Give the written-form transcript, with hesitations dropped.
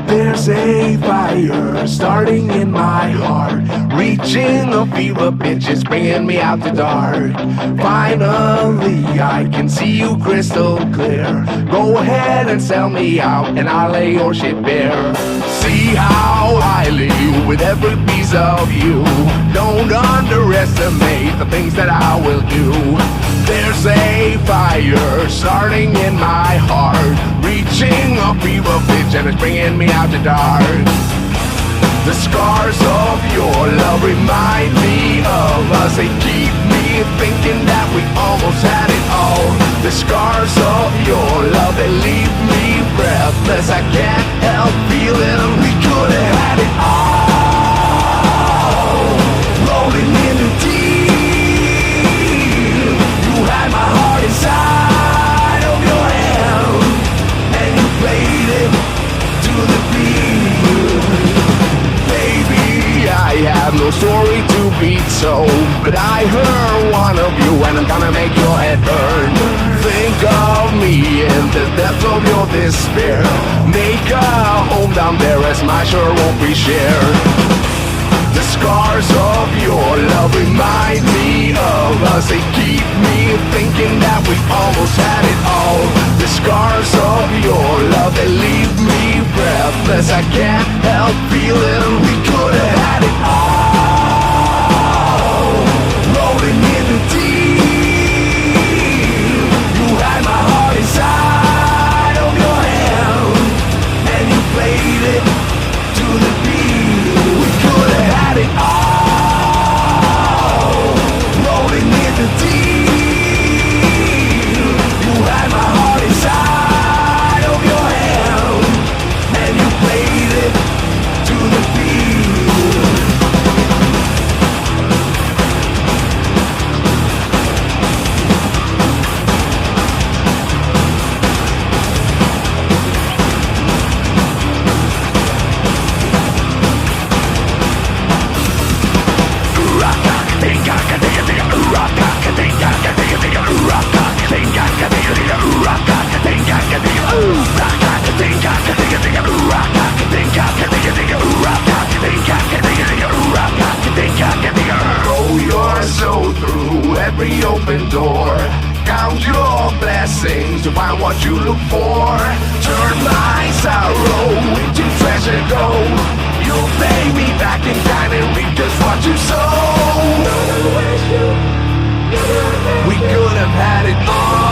There's a fire starting in my heart, reaching a fever pitch, it's bringing me out the dark. Finally, I can see you crystal clear. Go ahead and sell me out, and I'll lay your shit bare. See how I live with every piece of you. Don't underestimate the things that I will do. There's a fire starting in my heart, reaching a fever pitch, and it's bringing me out the dark. The scars of your love remind me of us. They keep me thinking that we almost had it all. The scars of your love, they leave me breathless. I can't help feeling we could have had it all. Rolling in the deep, you had my heart inside of your hand, and you played it to the beat. Baby, I have no story to beat, so but I heard one of you, and I'm gonna make your head burn. Think of me in the depth of your despair. Make a home down there, as my sure won't be shared. The scars of your love remind me of us. They keep me thinking that we almost had it all. The scars of your love, they leave me breathless. I can't help feeling we could have had it all. Rolling in the deep, you had my heart inside of your hand, and you played it to the beat. We could have had it all. Rolling in the deep, you had my heart inside of your hand, and you played it to the beat. Roll your soul through every open door. Count your blessings to find what you look for. Turn my sorrow into treasure gold. You'll pay me back in kind and reap just what you sow. We could have had it all.